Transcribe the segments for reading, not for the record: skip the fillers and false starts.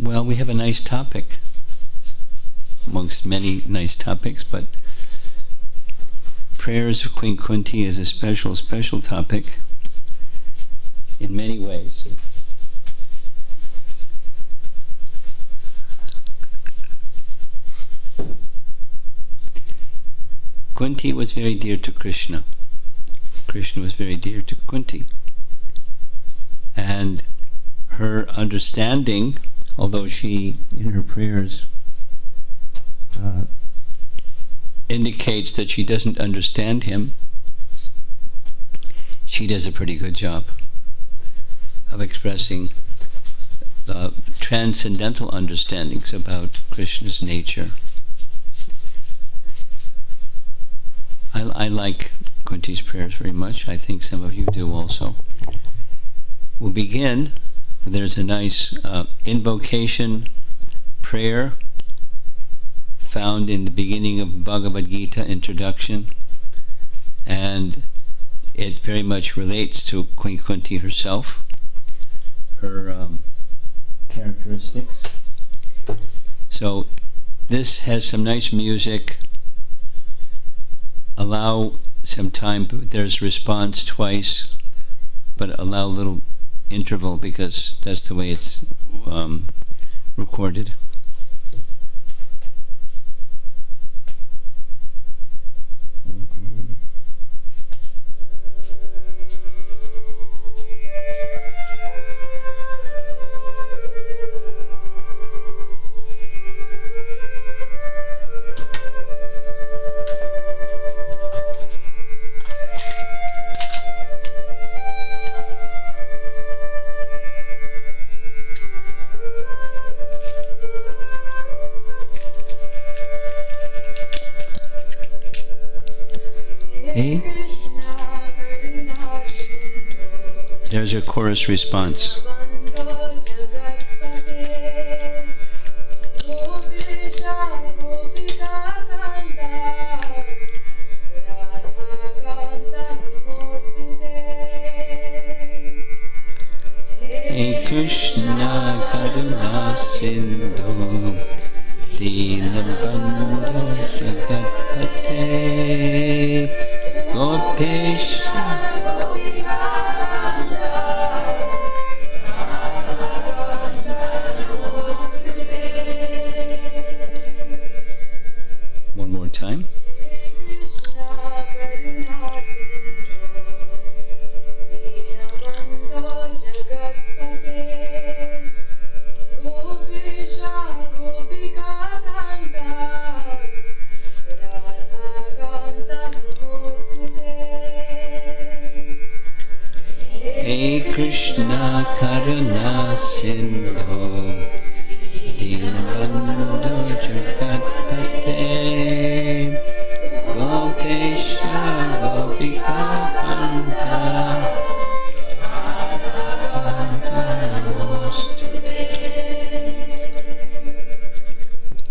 Well, we have a nice topic, amongst many nice topics, but prayers of Queen Kunti is a special topic in many ways. Kunti was very dear to Krishna. Krishna was very dear to Kunti. And her understanding, although she, in her prayers, indicates that she doesn't understand him, she does a pretty good job of expressing the transcendental understandings about Krishna's nature. I like Kunti's prayers very much. I think some of you do also. We'll begin. There's a nice invocation prayer found in the beginning of Bhagavad Gita introduction, and it very much relates to Queen Kunti herself, her characteristics. So this has some nice music. Allow some time, there's response twice, but allow a little interval because that's the way it's recorded. There's a chorus response. Hey Krishna Karuna Sindhu Dinabandhu Jagatpate Gopesha. One more time. Hey Krishna Karuna Sindhu Dinabandhu Jagatpate Gopesha Gopika Kanta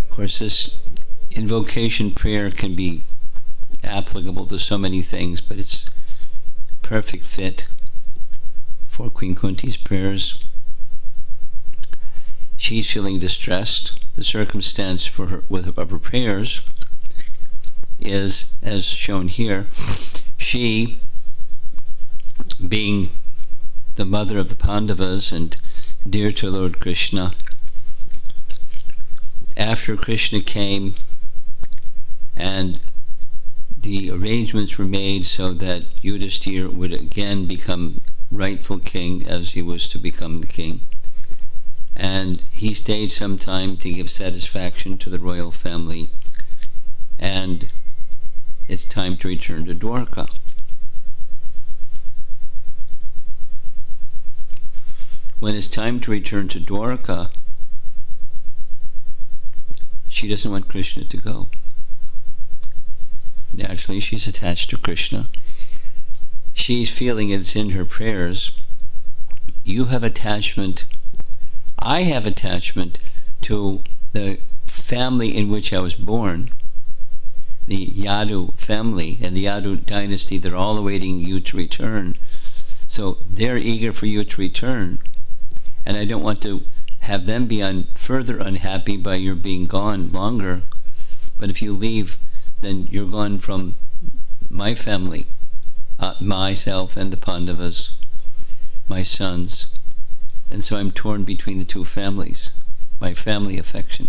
Of course, this invocation prayer can be applicable to so many things, but it's perfect fit for Queen Kunti's prayers. She's feeling distressed. The circumstance for her of her prayers is, as shown here, she, being the mother of the Pandavas and dear to Lord Krishna, after Krishna came and the arrangements were made so that Yudhishthira would again become rightful king as he was to become the king. And he stayed some time to give satisfaction to the royal family, and it's time to return to Dwarka. When it's time to return to Dwarka, she doesn't want Krishna to go. Naturally, she's attached to Krishna. She's feeling it's in her prayers. You have attachment. I have attachment to the family in which I was born, the Yadu family and the Yadu dynasty. They're all awaiting you to return. So they're eager for you to return. And I don't want to have them be further unhappy by your being gone longer. But if you leave, then you're gone from my family, myself and the Pandavas, my sons. And so I'm torn between the two families, my family affection.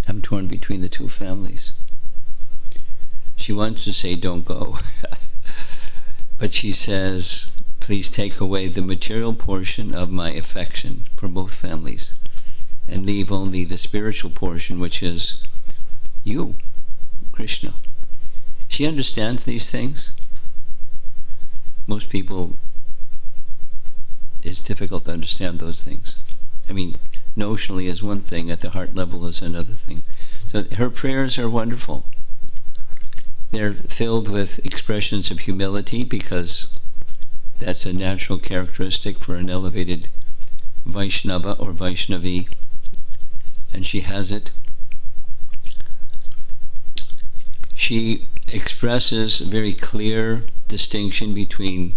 I'm torn between the two families. She wants to say, don't go. But she says, please take away the material portion of my affection for both families and leave only the spiritual portion, which is you, Krishna. She understands these things. Most people, it's difficult to understand those things. I mean, notionally is one thing, at the heart level is another thing. So her prayers are wonderful. They're filled with expressions of humility, because that's a natural characteristic for an elevated Vaishnava or Vaishnavi, and she has it. She expresses a very clear distinction between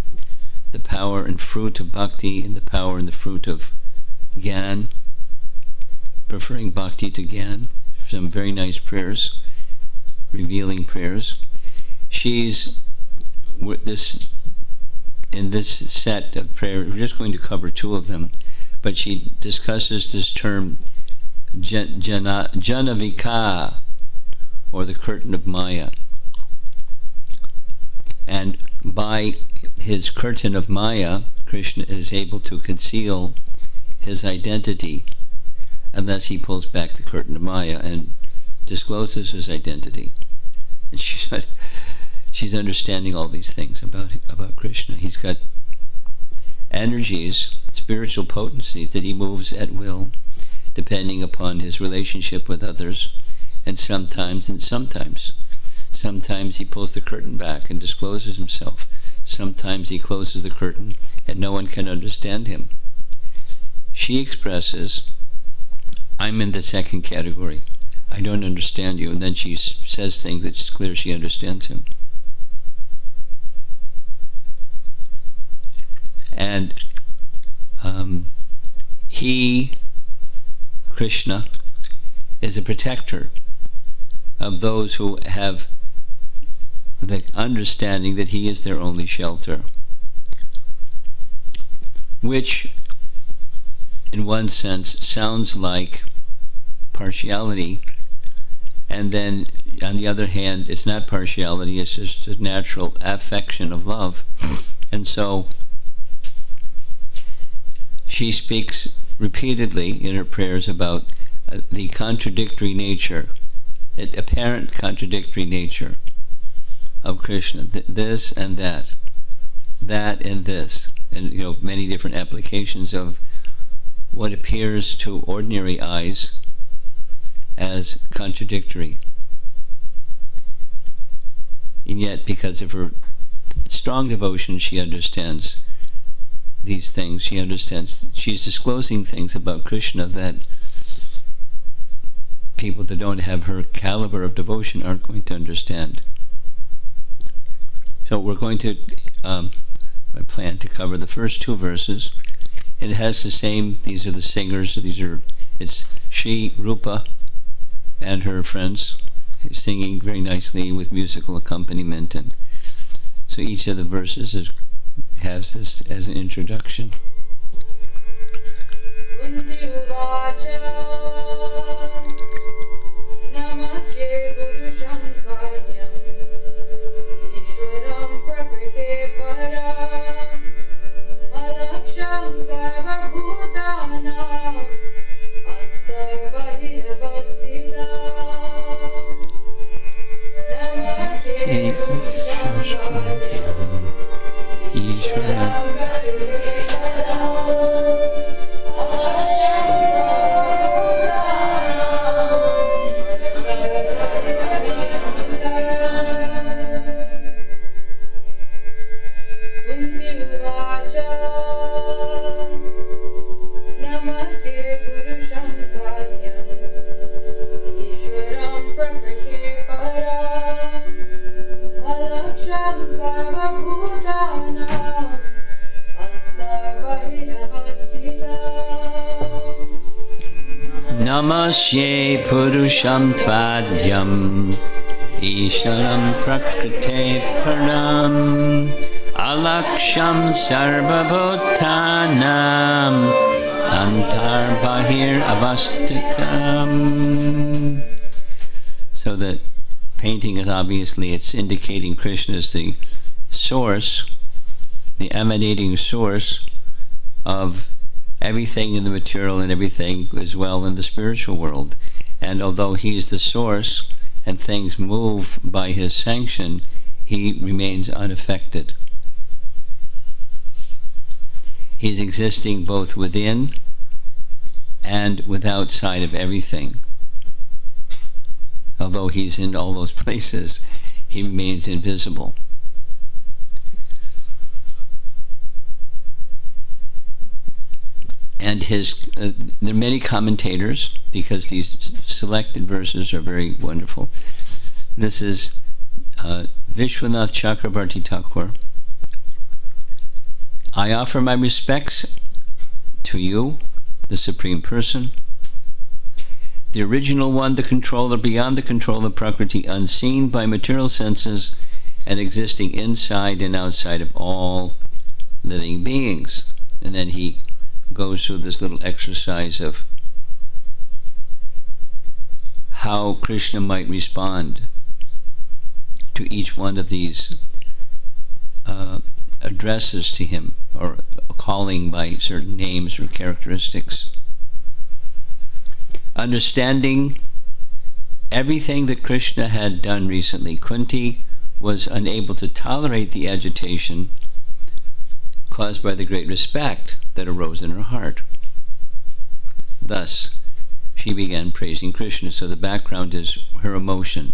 the power and fruit of bhakti and the power and the fruit of Gyan, preferring bhakti to Gyan. Some very nice prayers, revealing prayers. She's in this set of prayer, we're just going to cover two of them, but she discusses this term Janavika, or the curtain of Maya. And by his curtain of Maya, Krishna is able to conceal his identity unless he pulls back the curtain of Maya and discloses his identity. And she's understanding all these things about Krishna. He's got energies, spiritual potencies that he moves at will, depending upon his relationship with others, and sometimes he pulls the curtain back and discloses himself. Sometimes he closes the curtain and no one can understand him. She expresses, I'm in the second category. I don't understand you. And then she says things that it's clear she understands him. And he, Krishna, is a protector of those who have the understanding that he is their only shelter, which in one sense sounds like partiality, and then on the other hand it's not partiality, it's just a natural affection of love. And so she speaks repeatedly in her prayers about the contradictory nature, apparent contradictory nature of Krishna, this and that and this, and many different applications of what appears to ordinary eyes as contradictory. And yet, because of her strong devotion, she understands these things. She's disclosing things about Krishna that people that don't have her caliber of devotion aren't going to understand. So we're going to, I plan to cover the first two verses. It has the same, these are the singers, it's Sri Rupa and her friends singing very nicely with musical accompaniment. And so each of the verses has this as an introduction. Kunti Namaste Guru Shankadhyam Ishwaram Prakrite Param Alaksham Sarvabhutanam Antarbahirvastidam Namaste Guru Shankadhyam Ishwaram Prakrite Param Namasye Purusham Tvadyam Isharam Prakrite Param Alaksham Sarvabhutanam Antar Bahir Avastitam. So the painting is obviously, it's indicating Krishna is the source, the emanating source of everything in the material and everything as well in the spiritual world. And although he's the source and things move by his sanction, he remains unaffected. He's existing both within and outside of everything. Although he's in all those places, he remains invisible. And there are many commentators, because these selected verses are very wonderful. This is Vishwanath Chakrabarti Thakur. I offer my respects to you, the Supreme Person, the original one, the controller beyond the control of Prakriti, unseen by material senses and existing inside and outside of all living beings. And then he goes through this little exercise of how Krishna might respond to each one of these addresses to him, or calling by certain names or characteristics. Understanding everything that Krishna had done recently, Kunti was unable to tolerate the agitation caused by the great respect that arose in her heart. Thus, she began praising Krishna. So the background is her emotion.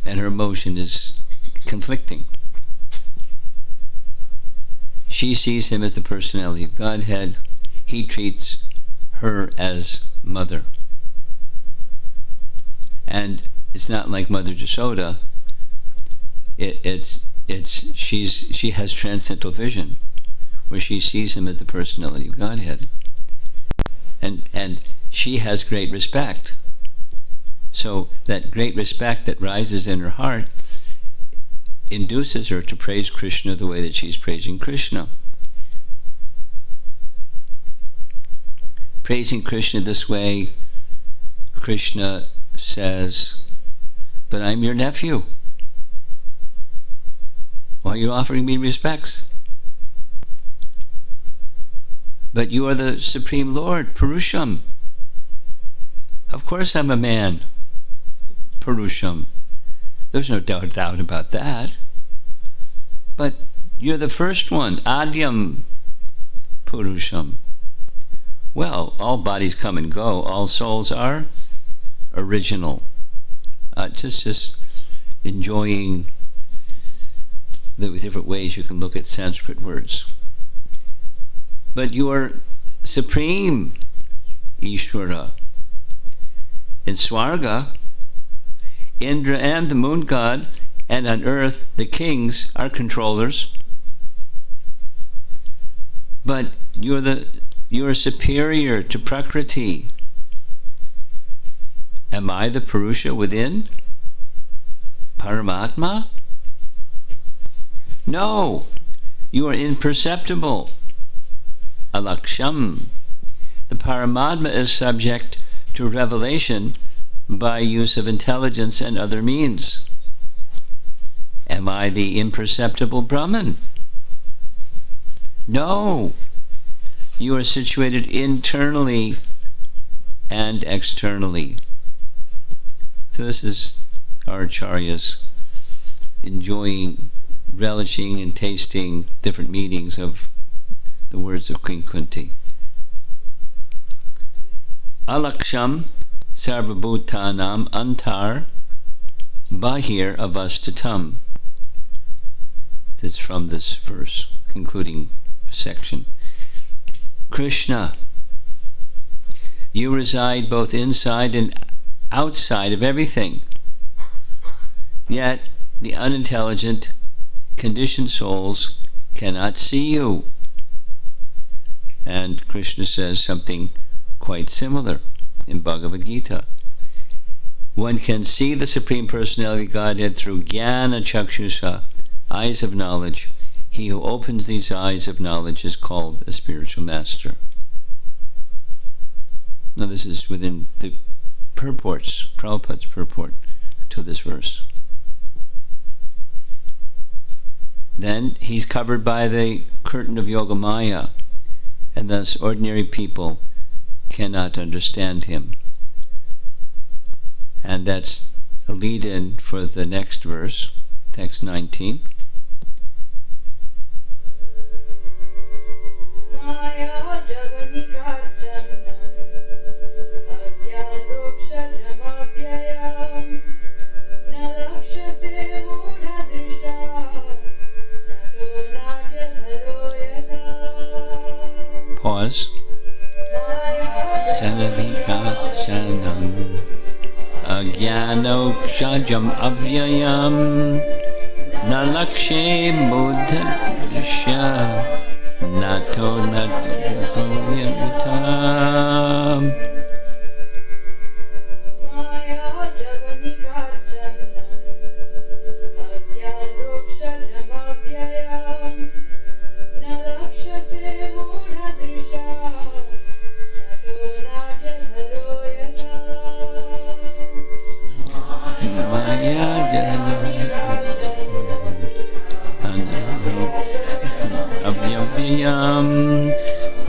And her emotion is conflicting. She sees him as the personality of Godhead. He treats her as mother. And it's not like Mother Jasoda. She has transcendental vision, where she sees him as the personality of Godhead. And she has great respect. So that great respect that rises in her heart induces her to praise Krishna the way that she's praising Krishna. Praising Krishna this way, Krishna says, but I'm your nephew. Why are you offering me respects? But you are the Supreme Lord, Purusham. Of course I'm a man, Purusham. There's no doubt about that. But you're the first one, Adyam Purusham. Well, all bodies come and go. All souls are original. Just enjoying the different ways you can look at Sanskrit words. But you are supreme, Ishvara. In Swarga, Indra and the moon god, and on earth the kings are controllers. But you're superior to Prakriti. Am I the Purusha within? Paramatma? No, you are imperceptible. Alaksham. The Paramatma is subject to revelation by use of intelligence and other means. Am I the imperceptible Brahman? No, you are situated internally and externally. So this is our acharyas enjoying, relishing and tasting different meanings of the words of Queen Kunti. Alaksham sarvabhutanam antar bahir avastatam. This is from this verse, concluding section. Krishna, you reside both inside and outside of everything. Yet the unintelligent, conditioned souls cannot see you. And Krishna says something quite similar in Bhagavad Gita. One can see the Supreme Personality of Godhead through Jnana Chakshusha, eyes of knowledge. He who opens these eyes of knowledge is called a spiritual master. Now this is within the purports, Prabhupada's purport to this verse. Then he's covered by the curtain of Yogamaya, and thus ordinary people cannot understand him. And that's a lead-in for the next verse, text 19. Pause. Agyanokshajam avyayam nalakshe buddhadrisha nato natyatam.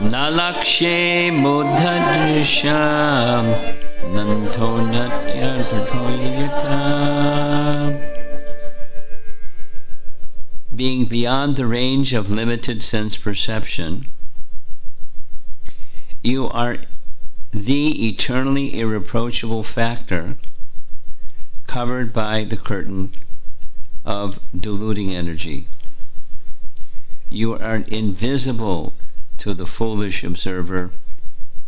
Nalakshe buddhadrisham nanto natya dhatoyata. Being beyond the range of limited sense perception, you are the eternally irreproachable factor covered by the curtain of diluting energy. You are invisible to the foolish observer,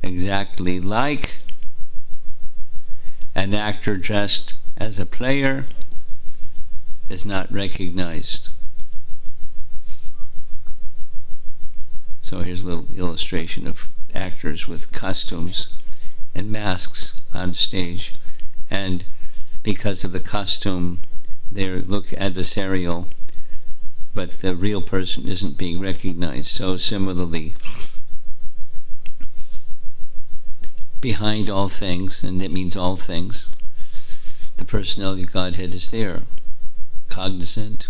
exactly like an actor dressed as a player is not recognized. So here's a little illustration of actors with costumes and masks on stage, and because of the costume they look adversarial, but the real person isn't being recognized. So similarly, behind all things, and that means all things, the personality of Godhead is there, cognizant,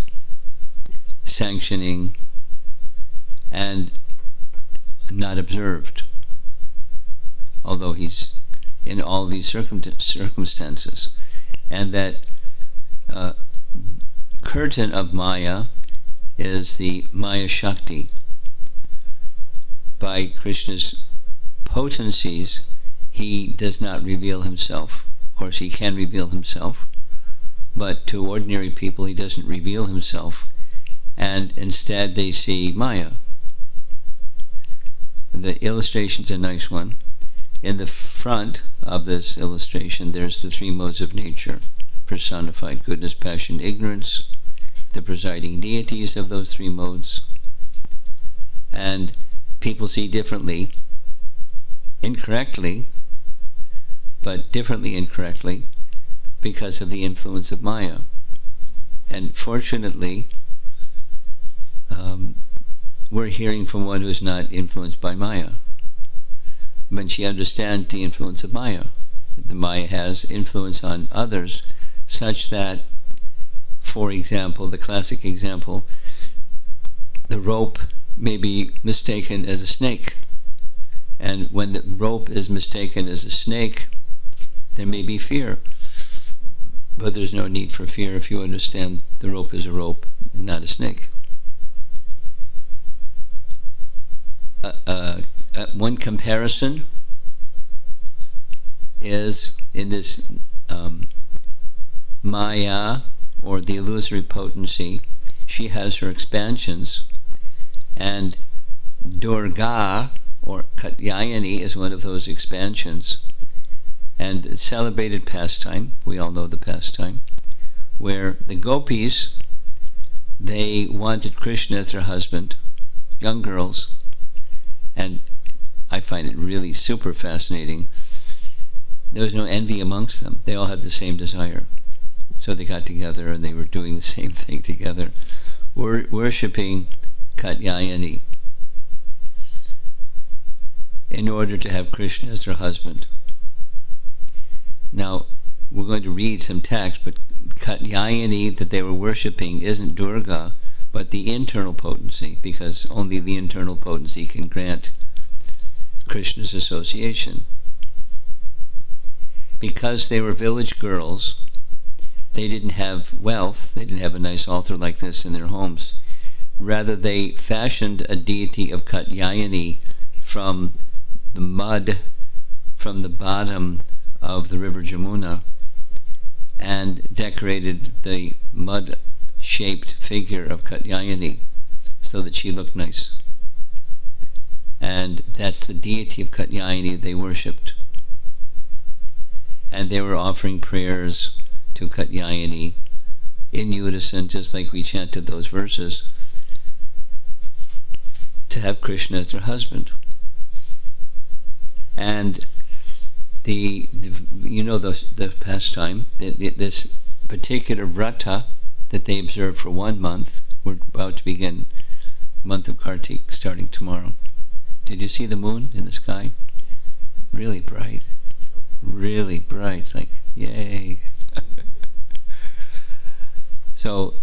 sanctioning, and not observed, although he's in all these circumstances. And that curtain of Maya is the Maya Shakti. By Krishna's potencies, he does not reveal himself. Of course, he can reveal himself, but to ordinary people he doesn't reveal himself, and instead they see Maya. The illustration's a nice one. In the front of this illustration, there's the three modes of nature: personified goodness, passion, ignorance, the presiding deities of those three modes. And people see differently, incorrectly, but differently incorrectly, because of the influence of Maya. And fortunately, we're hearing from one who is not influenced by Maya. When she understands the influence of Maya, the Maya has influence on others, such that, for example, the classic example, the rope may be mistaken as a snake. And when the rope is mistaken as a snake, there may be fear. But there's no need for fear if you understand the rope is a rope, not a snake. One comparison is in this Maya, or the illusory potency. She has her expansions, and Durga, or Katyayani, is one of those expansions. And celebrated pastime, we all know the pastime, where the gopis, they wanted Krishna as their husband, young girls, and I find it really super fascinating. There was no envy amongst them. They all had the same desire. So they got together and they were doing the same thing together, worshipping Katyayani in order to have Krishna as their husband. Now, we're going to read some text, but Katyayani that they were worshipping isn't Durga, but the internal potency, because only the internal potency can grant Krishna's association. Because they were village girls, they didn't have wealth, they didn't have a nice altar like this in their homes. Rather, they fashioned a deity of Katyayani from the mud from the bottom of the river Jamuna and decorated the mud-shaped figure of Katyayani so that she looked nice. And that's the deity of Katyayani they worshipped. And they were offering prayers to Katyayani in unison, just like we chanted those verses, to have Krishna as their husband. And the pastime, this particular vrata that they observe for 1 month, we're about to begin month of Kartik starting tomorrow. Did you see the moon in the sky? Really bright. Really bright. It's like, yay. So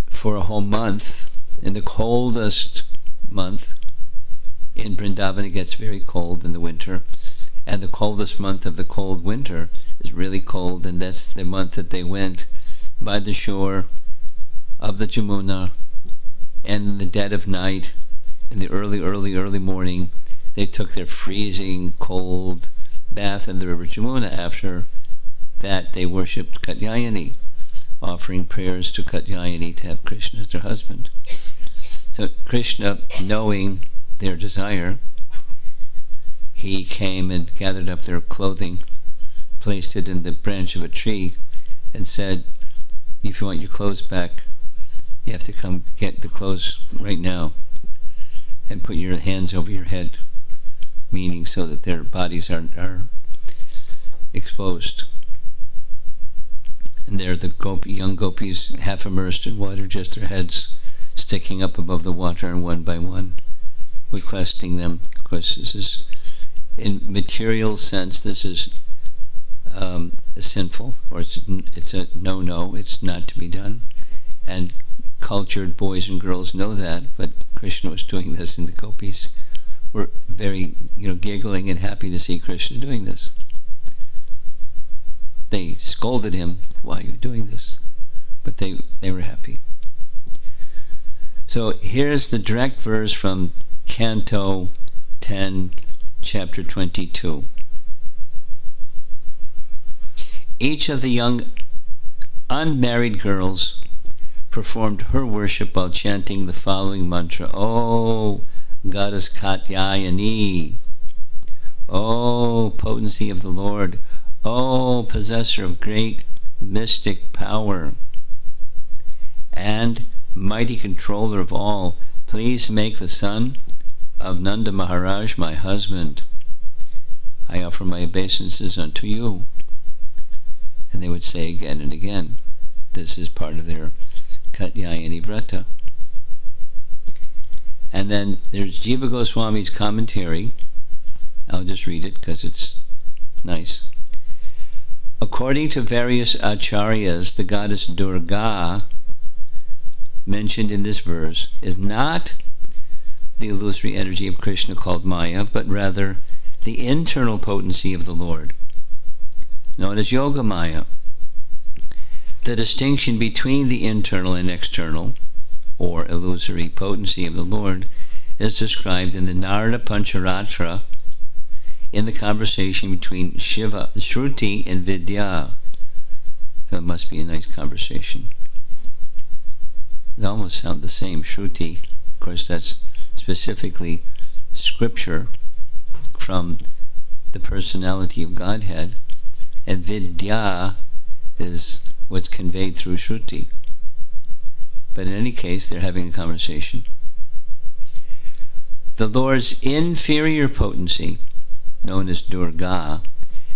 for a whole month, in the coldest month, in Vrindavan it gets very cold in the winter, and the coldest month of the cold winter is really cold, and that's the month that they went by the shore of the Jamuna, and in the dead of night, in the early morning, they took their freezing cold bath in the river Jamuna. After that, they worshipped Katyayani, offering prayers to Katyayani to have Krishna as their husband. So Krishna, knowing their desire, he came and gathered up their clothing, placed it in the branch of a tree, and said, if you want your clothes back, you have to come get the clothes right now and put your hands over your head, meaning so that their bodies are exposed. And there the young gopis, half immersed in water, just their heads sticking up above the water, and one by one requesting them. Of course, this is, in material sense, this is sinful, or it's a no-no, it's not to be done. And cultured boys and girls know that, but Krishna was doing this, and the gopis were very, giggling and happy to see Krishna doing this. They scolded him, why are you doing this? But they were happy. So here's the direct verse from Canto 10, Chapter 22. Each of the young unmarried girls performed her worship while chanting the following mantra: O Goddess Katyayani, O potency of the Lord, O possessor of great mystic power, and mighty controller of all, please make the son of Nanda Maharaj my husband. I offer my obeisances unto you. And they would say again and again. This is part of their Katyayani Vrata. And then there's Jiva Goswami's commentary. I'll just read it because it's nice. According to various acharyas, the goddess Durga, mentioned in this verse, is not the illusory energy of Krishna called Maya, but rather the internal potency of the Lord, known as Yoga Maya. The distinction between the internal and external, or illusory potency of the Lord, is described in the Narada Pancharatra in the conversation between Shiva, Shruti, and Vidya. So it must be a nice conversation. They almost sound the same. Shruti, of course, that's specifically scripture from the personality of Godhead, and Vidya is what's conveyed through Shruti. But in any case, they're having a conversation. The Lord's inferior potency, known as Durga,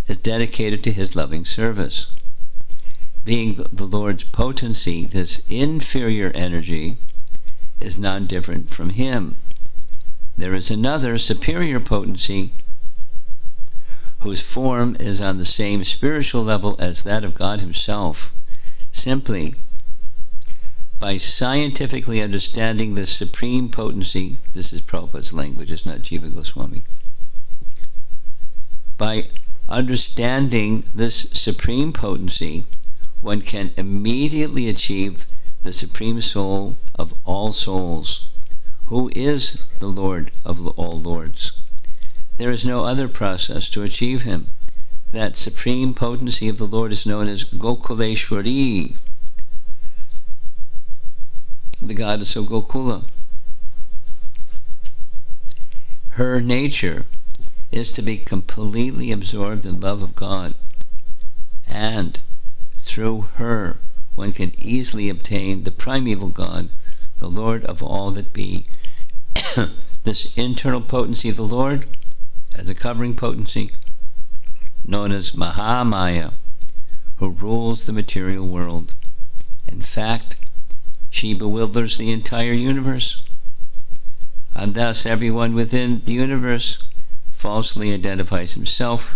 is dedicated to his loving service. Being the Lord's potency, this inferior energy is non-different from him. There is another superior potency whose form is on the same spiritual level as that of God himself. Simply, by scientifically understanding this supreme potency, this is Prabhupada's language, it's not Jiva Goswami. By understanding this supreme potency, one can immediately achieve the supreme soul of all souls, who is the Lord of all lords. There is no other process to achieve him. That supreme potency of the Lord is known as Gokuleshwari, the goddess of Gokula. Her nature is to be completely absorbed in love of God, and through her one can easily obtain the primeval God, the Lord of all that be. This internal potency of the Lord as a covering potency, known as Mahamaya, who rules the material world. In fact, she bewilders the entire universe, and thus everyone within the universe falsely identifies himself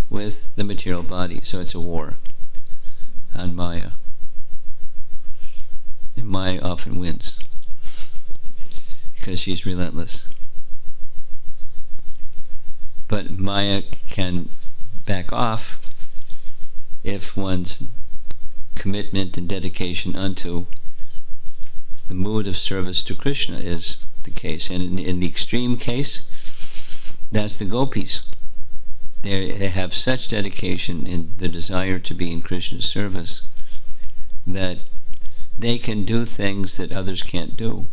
with the material body. So it's a war on Maya. And Maya often wins because she's relentless. But Maya can back off if one's commitment and dedication unto the mood of service to Krishna is the case. And in the extreme case, that's the gopis. They have such dedication in the desire to be in Krishna's service that they can do things that others can't do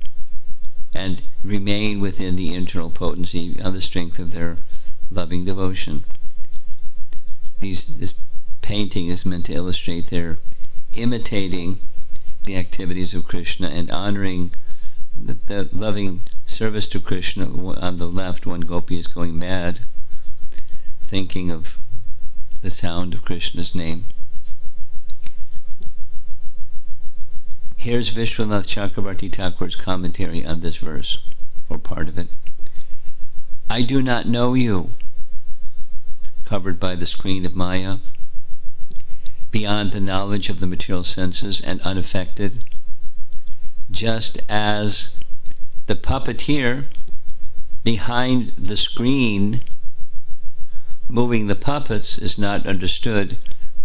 and remain within the internal potency on the strength of their loving devotion. This painting is meant to illustrate their imitating the activities of Krishna and honoring the loving service to Krishna. On the left, one gopi is going mad, thinking of the sound of Krishna's name. Here's Vishwanath Chakrabarti Thakur's commentary on this verse, or part of it. I do not know you, covered by the screen of Maya, beyond the knowledge of the material senses and unaffected, just as the puppeteer behind the screen moving the puppets is not understood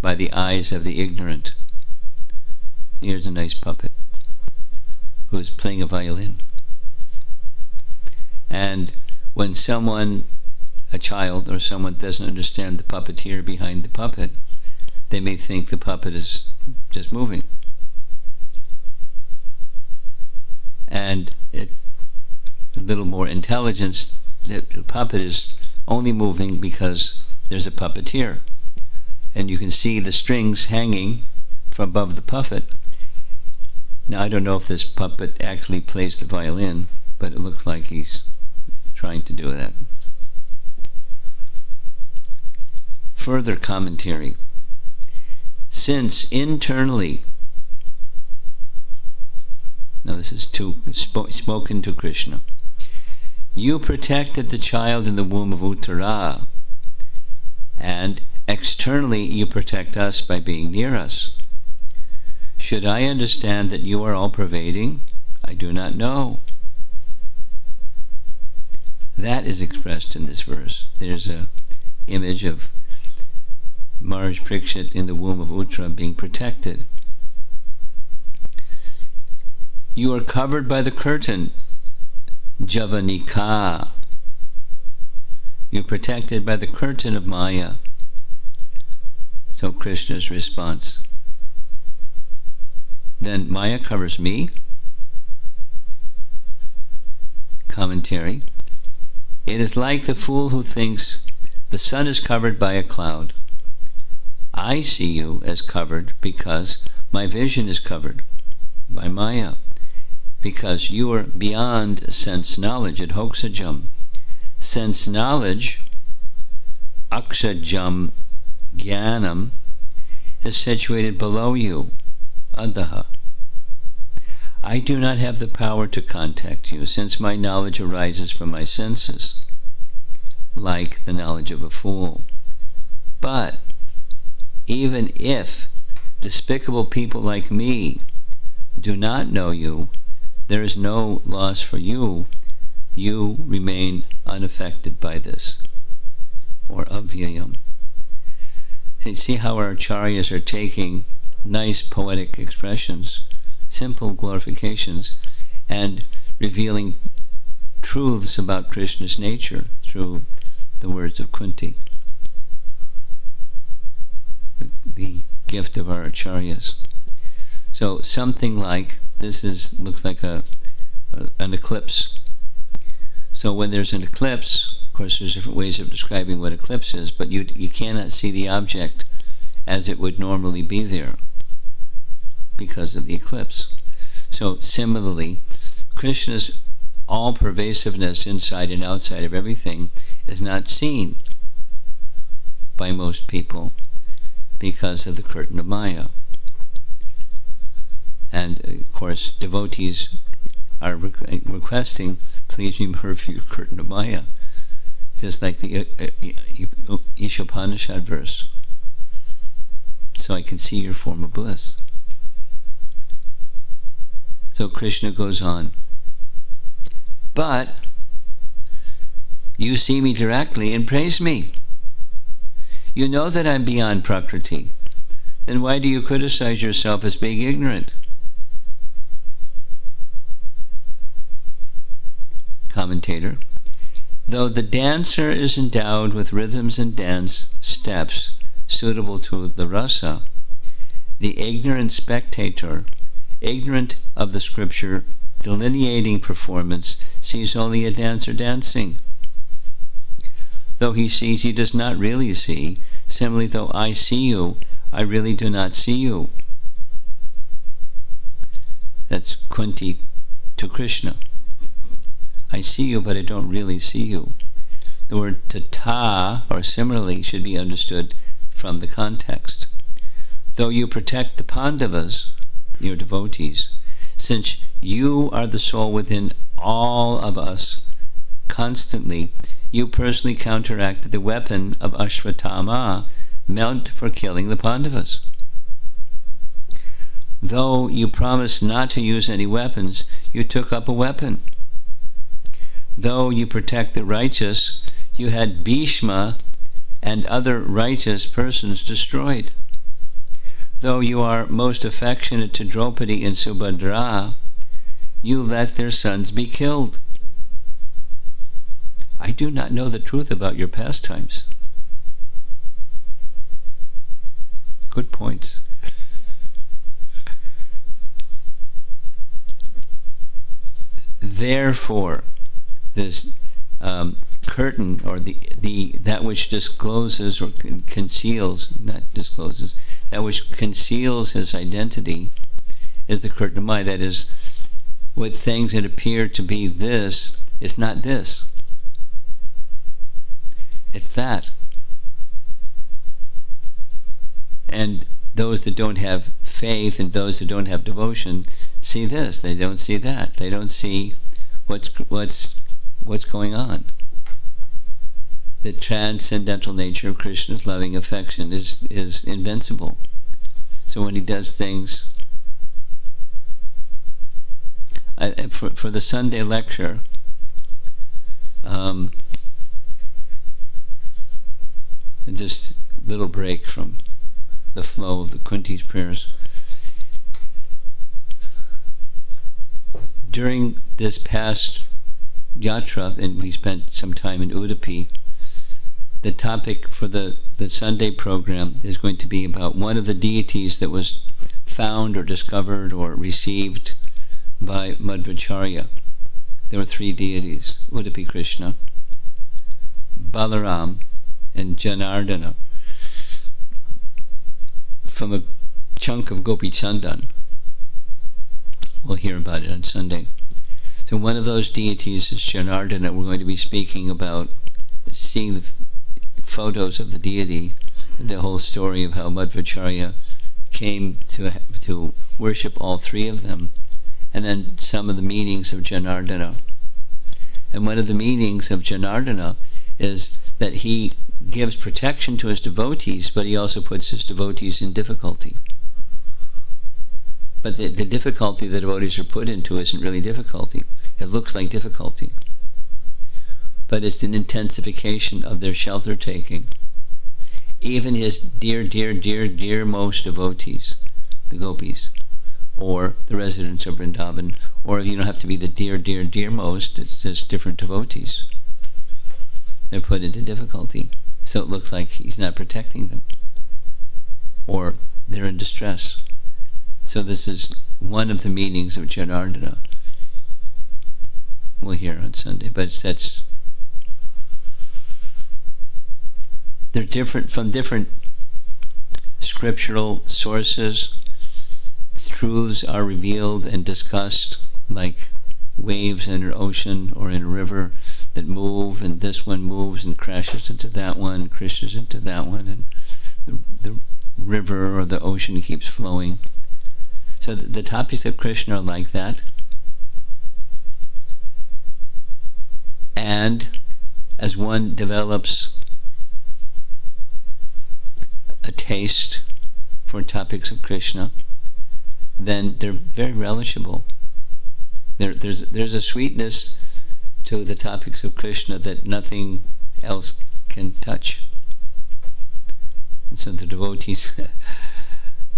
by the eyes of the ignorant. Here's a nice puppet who is playing a violin. And when someone, a child or someone, doesn't understand the puppeteer behind the puppet, they may think the puppet is just moving. And a little more intelligence, the puppet is only moving because there's a puppeteer. And you can see the strings hanging from above the puppet. Now, I don't know if this puppet actually plays the violin, but it looks like he's trying to do that. Further commentary. Since internally, now this is spoken to Krishna, you protected the child in the womb of Uttara, and externally you protect us by being near us. Should I understand that you are all-pervading? I do not know. That is expressed in this verse. There's an image of Maharaj Parikshit in the womb of Uttara being protected. You are covered by the curtain, Javanika. You're protected by the curtain of Maya. So Krishna's response. Then Maya covers me. Commentary. It is like the fool who thinks the sun is covered by a cloud. I see you as covered because my vision is covered by Maya. because you are beyond sense knowledge at hoksajam. Sense knowledge, akshajam jnanam, is situated below you, adaha. I do not have the power to contact you, since my knowledge arises from my senses, like the knowledge of a fool. But even if despicable people like me do not know you, there is no loss for you. You remain unaffected by this, or avyayam. So you see how our acharyas are taking nice poetic expressions, simple glorifications, and revealing truths about Krishna's nature through the words of Kunti, the gift of our acharyas. So something like this looks like an eclipse. So when there's an eclipse, of course there's different ways of describing what eclipse is, but you cannot see the object as it would normally be there because of the eclipse. So similarly, Krishna's all-pervasiveness inside and outside of everything is not seen by most people because of the curtain of Maya. And of course, devotees are requesting, please remove your curtain of Maya. Just like the Ishopanishad verse. So I can see your form of bliss. So Krishna goes on. But you see me directly and praise me. You know that I'm beyond Prakriti. Then why do you criticize yourself as being ignorant? Commentator. Though the dancer is endowed with rhythms and dance steps suitable to the rasa, the ignorant spectator, ignorant of the scripture delineating performance, sees only a dancer dancing. Though he sees, he does not really see. Similarly, though I see you, I really do not see you. That's Kunti to Krishna. I see you, but I don't really see you. The word tata, or similarly, should be understood from the context. Though you protect the Pandavas, your devotees, since you are the soul within all of us, constantly, you personally counteracted the weapon of Ashvatthama meant for killing the Pandavas. Though you promised not to use any weapons, you took up a weapon. Though you protect the righteous, you had Bhishma and other righteous persons destroyed. Though you are most affectionate to Draupadi and Subhadra, you let their sons be killed. I do not know the truth about your pastimes. Good points. Therefore, this curtain, or the that which discloses or conceals, not discloses, that which conceals his identity, is the curtain of Maya. That is, with things that appear to be this, it's not this. It's that. And those that don't have faith and those that don't have devotion see this. They don't see that. They don't see what's going on. The transcendental nature of Krishna's loving affection is invincible. So when he does things, for the Sunday lecture, and just a little break from the flow of the Kunti's prayers. During this past yatra, and we spent some time in Udupi, the topic for the Sunday program is going to be about one of the deities that was found or discovered or received by Madhvacharya. There were three deities: Udupi Krishna, Balaram, and Janardana, from a chunk of Gopi Chandan. We'll hear about it on Sunday. So one of those deities is Janardana. We're going to be speaking about seeing the photos of the deity, the whole story of how Madhvacharya came to worship all three of them, and then some of the meanings of Janardana. And one of the meanings of Janardana is that he gives protection to his devotees, but he also puts his devotees in difficulty. But the difficulty the devotees are put into isn't really difficulty. It looks like difficulty. But it's an intensification of their shelter taking. Even his dearmost devotees, the gopis, or the residents of Vrindavan, or you don't have to be the dearmost, it's just different devotees. They're put into difficulty. So it looks like he's not protecting them. Or they're in distress. So this is one of the meanings of Janardana. We'll hear on Sunday, but they're different from different scriptural sources. Truths are revealed and discussed like waves in an ocean or in a river that move, and this one moves and crashes into that one, and crashes into that one, and the river or the ocean keeps flowing. So the topics of Krishna are like that. And as one develops a taste for topics of Krishna, then they're very relishable. There's a sweetness to the topics of Krishna that nothing else can touch. And so the devotees,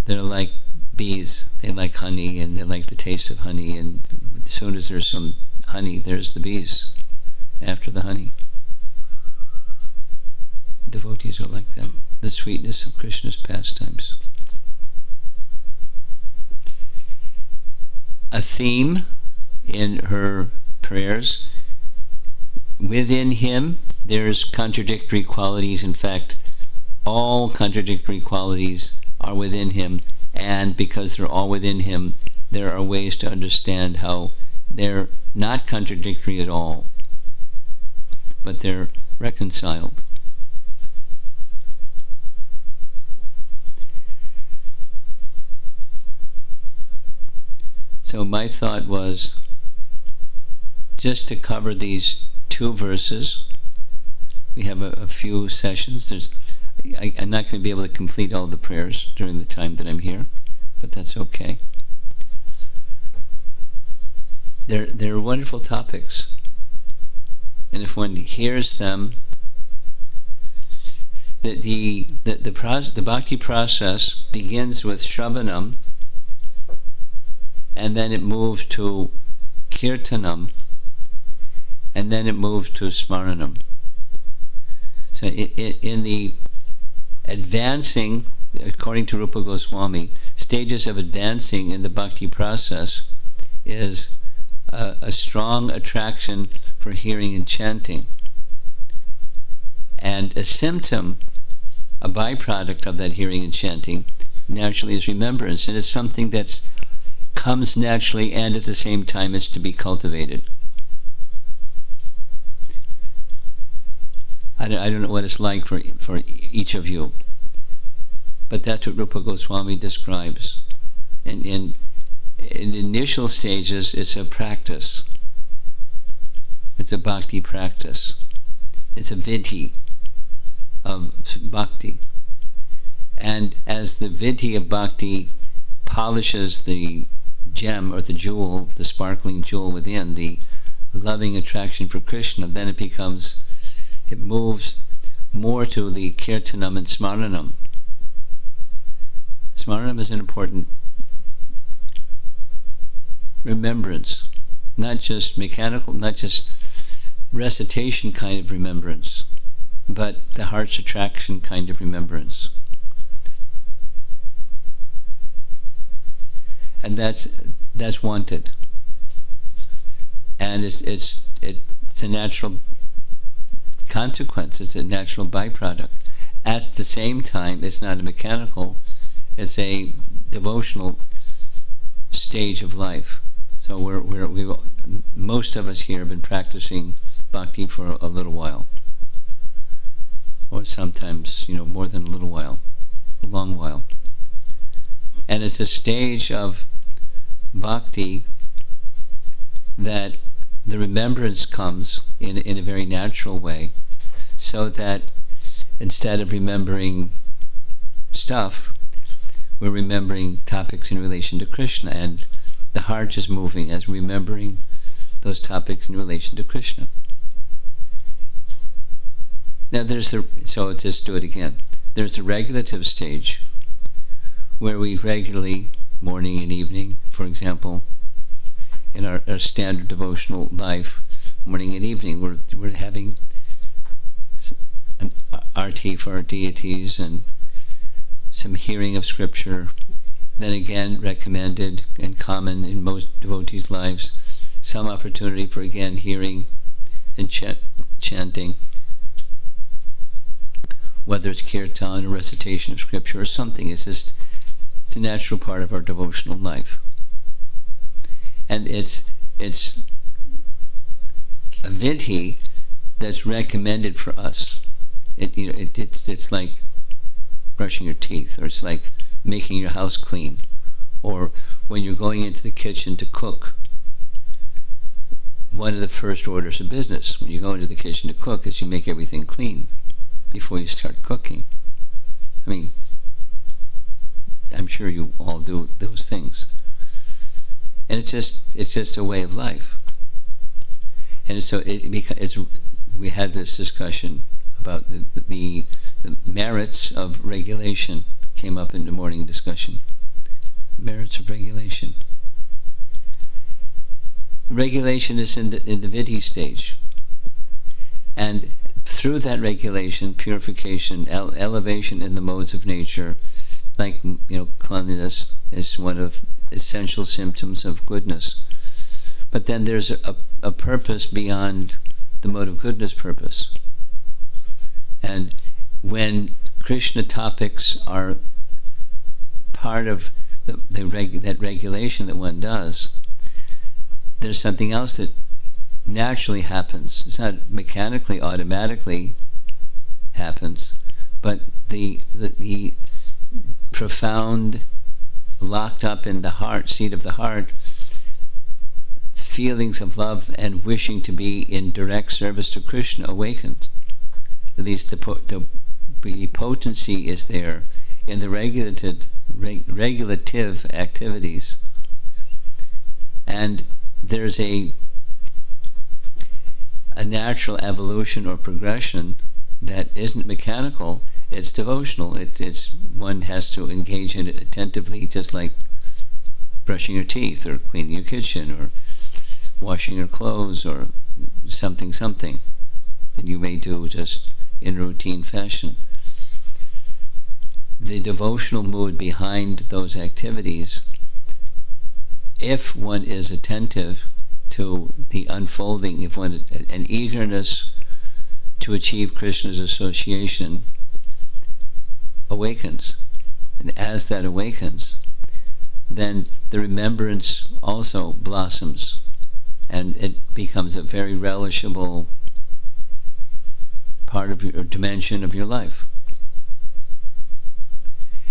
they're like bees. They like honey, and they like the taste of honey, and as soon as there's some honey, there's the bees after the honey. Devotees are like that. The sweetness of Krishna's pastimes. A theme in her prayers: within him there's contradictory qualities. In fact, all contradictory qualities are within him, and because they're all within him, there are ways to understand how they're not contradictory at all, but they're reconciled. So my thought was just to cover these two verses. We have a few sessions. I'm not going to be able to complete all the prayers during the time that I'm here, but that's okay. They're wonderful topics, and if one hears them, the bhakti process begins with shravanam, and then it moves to kirtanam, and then it moves to smaranam. So in the advancing, according to Rupa Goswami, stages of advancing in the bhakti process is a strong attraction for hearing and chanting. And a symptom, a byproduct of that hearing and chanting, naturally is remembrance. And it's something that's comes naturally, and at the same time is to be cultivated. I don't know what it's like for each of you, but that's what Rupa Goswami describes. And in the initial stages, it's a practice. It's a bhakti practice. It's a vidhi of bhakti. And as the vidhi of bhakti polishes the gem or the jewel, the sparkling jewel within, the loving attraction for Krishna, then it moves more to the kirtanam and smaranam. Smaranam is an important remembrance, not just mechanical, not just recitation kind of remembrance, but the heart's attraction kind of remembrance. And that's wanted, and it's a natural consequence. It's a natural byproduct. At the same time, it's not a mechanical; it's a devotional stage of life. So most of us here have been practicing bhakti for a little while, or sometimes, more than a little while, a long while. And it's a stage of bhakti that the remembrance comes in a very natural way, so that instead of remembering stuff, we're remembering topics in relation to Krishna, and the heart is moving as remembering those topics in relation to Krishna. Now so just do it again. There's the regulative stage, where we regularly, morning and evening, for example, in our standard devotional life, morning and evening, we're having an arti for our deities and some hearing of scripture. Then again, recommended and common in most devotees' lives, some opportunity for again hearing and chanting, whether it's kirtan or recitation of scripture or something. It's a natural part of our devotional life. And it's a vidhi that's recommended for us. It's like brushing your teeth, or it's like making your house clean, or when you're going into the kitchen to cook. One of the first orders of business when you go into the kitchen to cook is you make everything clean before you start cooking. I mean, I'm sure you all do those things. And it's just a way of life. And so we had this discussion about the merits of regulation, came up in the morning discussion. Merits of regulation. Regulation is in the vidhi stage. And through that regulation, purification, elevation in the modes of nature, like cleanliness is one of essential symptoms of goodness. But then there's a purpose beyond the mode of goodness purpose. And when Krishna topics are part of that regulation that one does, there's something else that naturally happens. It's not mechanically, automatically happens, but the profound, locked up in the heart, seat of the heart, feelings of love and wishing to be in direct service to Krishna awakened. At least the potency is there in the regulative activities. And there's a natural evolution or progression that isn't mechanical, it's devotional. It's one has to engage in it attentively, just like brushing your teeth or cleaning your kitchen or washing your clothes or something that you may do just in routine fashion. The devotional mood behind those activities, if one is attentive to the unfolding, if one an eagerness to achieve Krishna's association awakens, and as that awakens, then the remembrance also blossoms, and it becomes a very relishable part of your dimension of your life.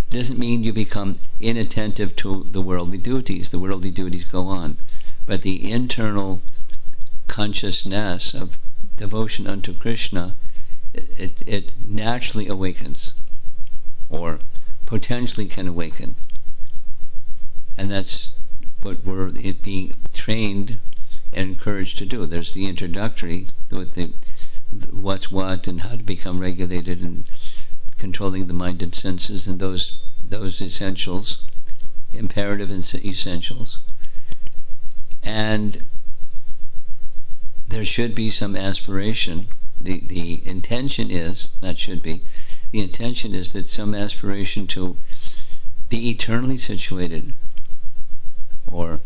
It doesn't mean you become inattentive to the worldly duties. The worldly duties go on, but the internal consciousness of devotion unto Krishna, it naturally awakens, or potentially can awaken. And that's what we're being trained and encouraged to do. There's the introductory with the what's what and how to become regulated and controlling the mind and senses, and those essentials, imperative and essentials. And there should be some aspiration. The intention is, not should be, the intention is that some aspiration to be eternally situated, or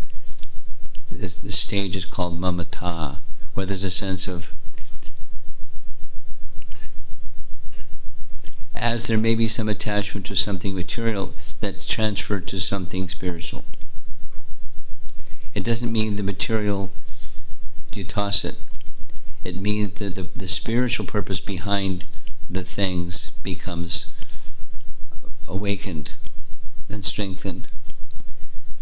the stage is called mamata, where there's a sense of, as there may be some attachment to something material, that's transferred to something spiritual. It doesn't mean the material, you toss it. It means that the spiritual purpose behind the things becomes awakened and strengthened.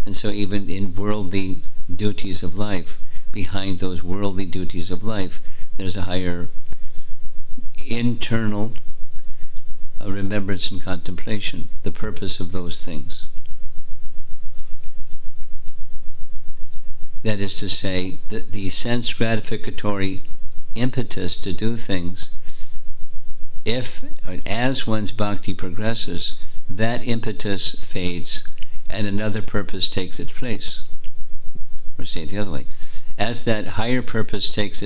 And so even in worldly duties of life, behind those worldly duties of life, there's a higher internal remembrance and contemplation, the purpose of those things. That is to say, that the sense gratificatory impetus to do things, if or as one's bhakti progresses, that impetus fades and another purpose takes its place. Or say it the other way. As that higher purpose takes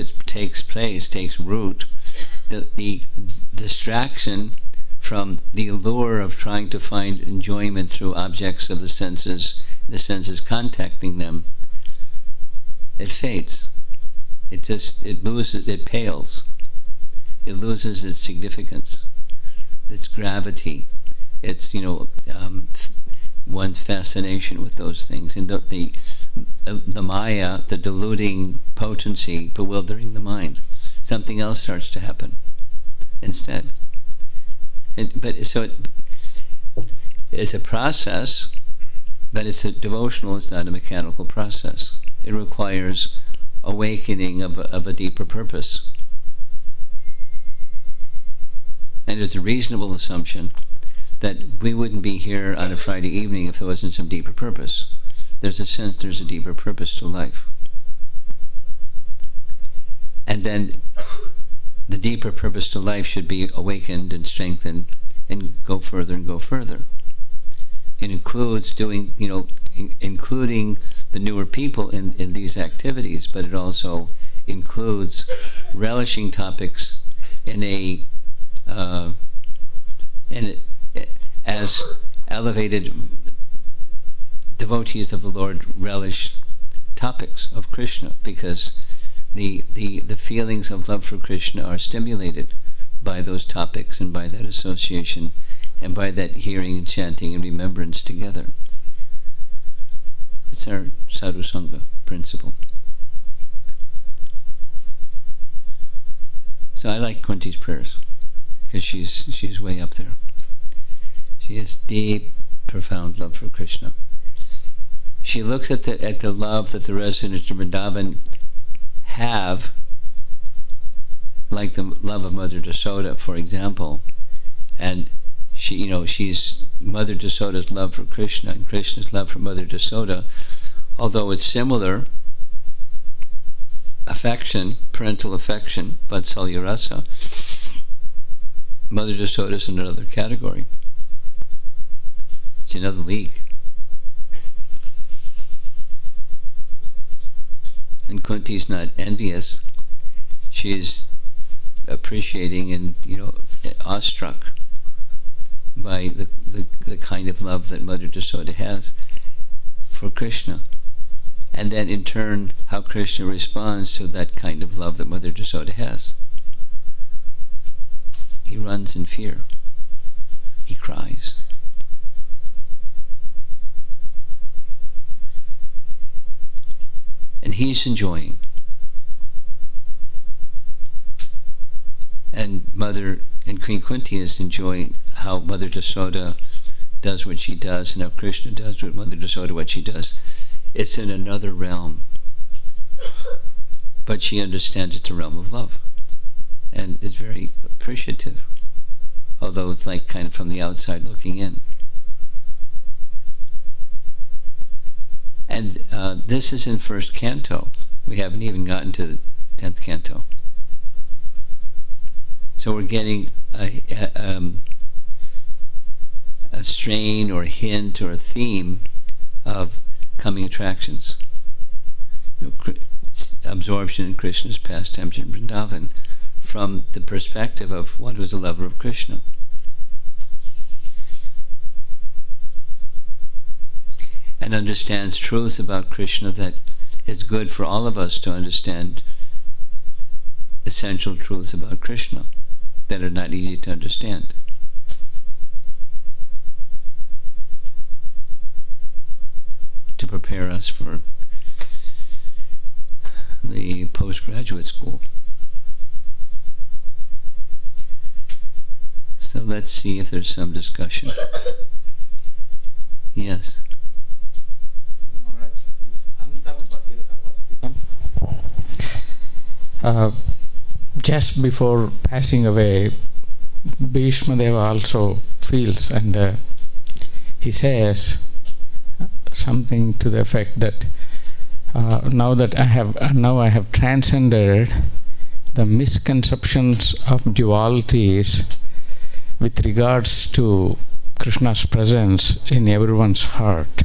root, the distraction from the allure of trying to find enjoyment through objects of the senses contacting them, it fades. It pales. It loses its significance, its gravity, its one's fascination with those things, and the maya, the deluding potency, bewildering the mind. Something else starts to happen instead. It's a process, but it's devotional. It's not a mechanical process. It requires awakening of a deeper purpose. And it's a reasonable assumption that we wouldn't be here on a Friday evening if there wasn't some deeper purpose. There's a deeper purpose to life. And then the deeper purpose to life should be awakened and strengthened and go further and go further. It includes including the newer people in these activities, but it also includes relishing topics as elevated devotees of the Lord relish topics of Krishna, because the feelings of love for Krishna are stimulated by those topics and by that association and by that hearing and chanting and remembrance together. It's our sadhu sangha principle. So I like Kunti's prayers because she's way up there. She has deep, profound love for Krishna. She looks at the love that the residents of Vrindavan have, like the love of Mother Yasoda, for example, and she's Mother Yasoda's love for Krishna and Krishna's love for Mother Yasoda, although it's similar affection, parental affection, vatsalya rasa, Mother Yasoda is in another category. It's another league. And Kunti's not envious. She's appreciating and awestruck by the kind of love that Mother Yasoda has for Krishna, and then in turn how Krishna responds to that kind of love that Mother Yasoda has. He runs in fear. He cries. And he's enjoying. And Queen Kunti is enjoying how Mother Yasoda does what she does and how Krishna does with Mother Yasoda what she does. It's in another realm. But she understands it's a realm of love. And is very appreciative. Although it's like kind of from the outside looking in. And this is in first canto. We haven't even gotten to the 10th canto. So we're getting a strain or a hint or a theme of coming attractions. Absorption in Krishna's pastimes in Vrindavan from the perspective of one who's a lover of Krishna. And understands truth about Krishna that it's good for all of us to understand essential truths about Krishna that are not easy to understand. To prepare us for the postgraduate school. So let's see if there's some discussion. Yes. Just before passing away, Bhishma Deva also feels, and he says something to the effect that now I have transcended the misconceptions of dualities with regards to Krishna's presence in everyone's heart.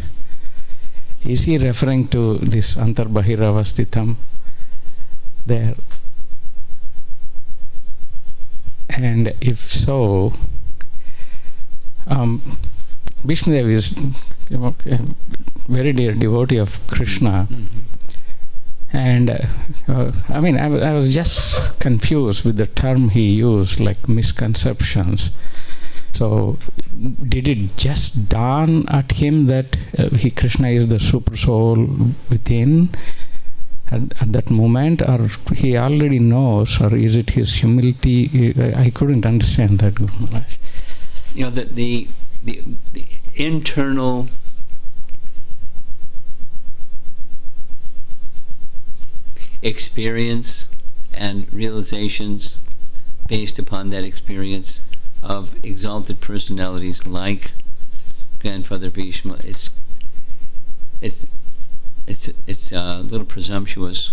Is he referring to this antarbahiravastitam there? And if so, Vishnudev is a very dear devotee of Krishna. And I was just confused with the term he used, like misconceptions. So, did it just dawn at him that Krishna is the super soul within at that moment, or he already knows, or is it his humility? I couldn't understand that, Guru Maharaj. The internal experience and realizations based upon that experience of exalted personalities like Grandfather Bhishma, it's a little presumptuous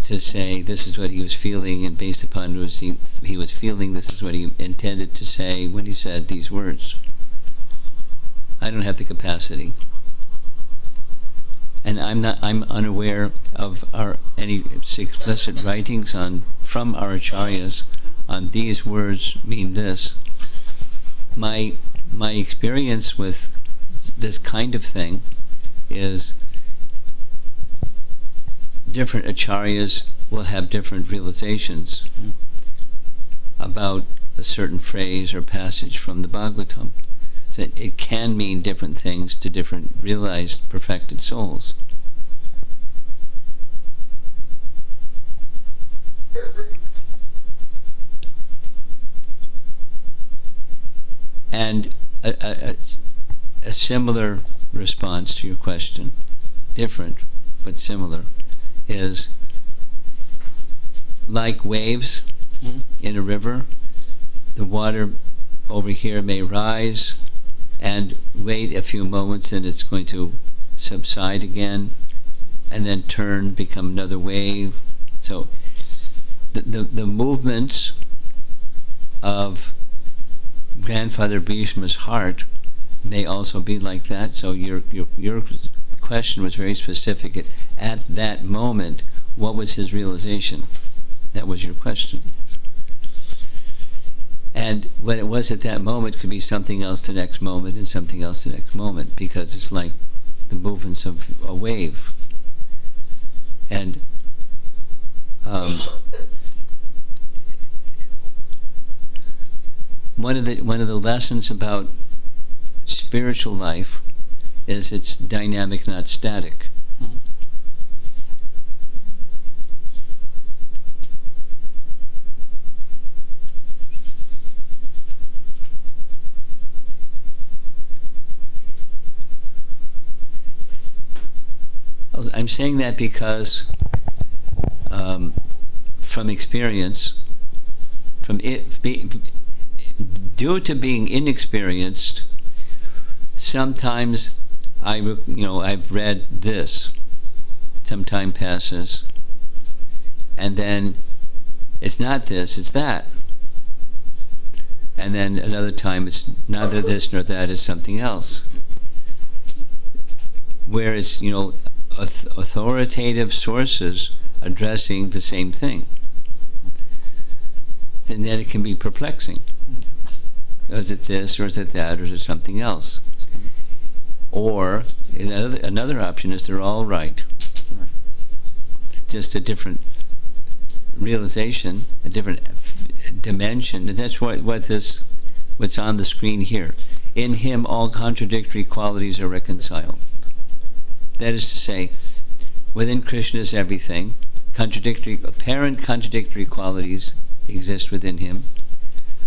to say this is what he was feeling, and based upon what he was feeling, this is what he intended to say when he said these words. I don't have the capacity, and I'm unaware of any explicit writings from our acharyas on these words mean this. My experience with this kind of thing is different acharyas will have different realizations about a certain phrase or passage from the Bhagavatam. So it can mean different things to different realized, perfected souls. And a similar response to your question, different but similar, is like waves in a river. The water over here may rise and wait a few moments, and it's going to subside again and then turn, become another wave. So the movements of Grandfather Bhishma's heart may also be like that. So your question was very specific. At that moment, what was his realization? That was your question. And when it was at that moment, could be something else the next moment and something else the next moment, because it's like the movements of a wave. And one of the lessons about spiritual life is it's dynamic, not static. I'm saying that because from experience, due to being inexperienced, sometimes I've read this, some time passes, and then it's not this, it's that. And then another time it's neither this nor that, it's something else. Whereas, authoritative sources addressing the same thing, and then it can be perplexing. Is it this, or is it that, or is it something else? Or another option is they're all right. Just a different realization, a different dimension, and that's what's on the screen here. In him, all contradictory qualities are reconciled. That is to say, within Krishna is everything, apparent contradictory qualities exist within him,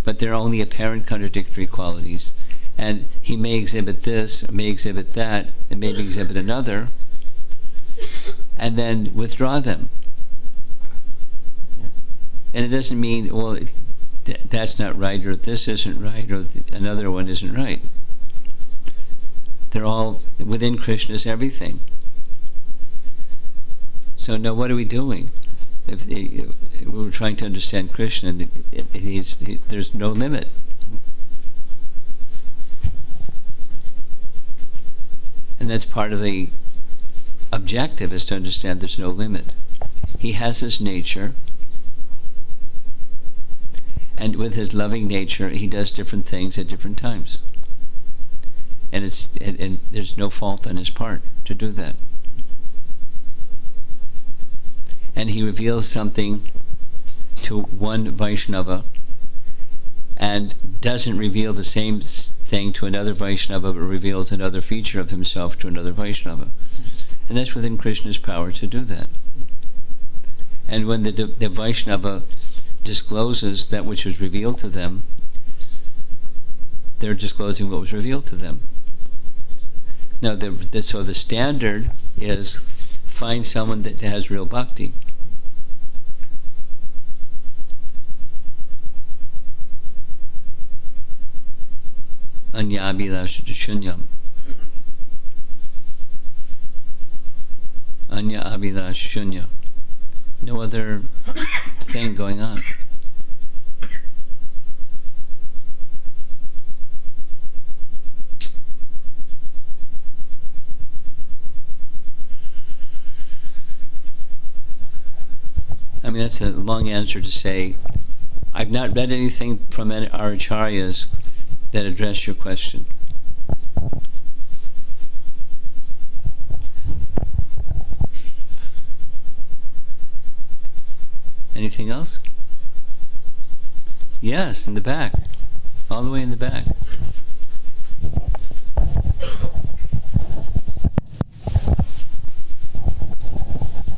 but they're only apparent contradictory qualities. And he may exhibit this, or may exhibit that, and maybe exhibit another, and then withdraw them. And it doesn't mean, well, that's not right, or this isn't right, or another one isn't right. They're all, within Krishna's everything. So now what are we doing? If we're trying to understand Krishna, there's no limit. And that's part of the objective, is to understand there's no limit. He has his nature, and with his loving nature, he does different things at different times. And there's no fault on his part to do that. And he reveals something to one Vaishnava and doesn't reveal the same thing to another Vaishnava, but reveals another feature of himself to another Vaishnava. And that's within Krishna's power to do that. And when the Vaishnava discloses that which was revealed to them, they're disclosing what was revealed to them. Now, so the standard is find someone that has real bhakti. Anyabhilasha shunyam. Anya abhilash shunya. No other thing going on. I mean, that's a long answer to say, I've not read anything from our acharyas that address your question. Anything else? Yes, in the back. All the way in the back.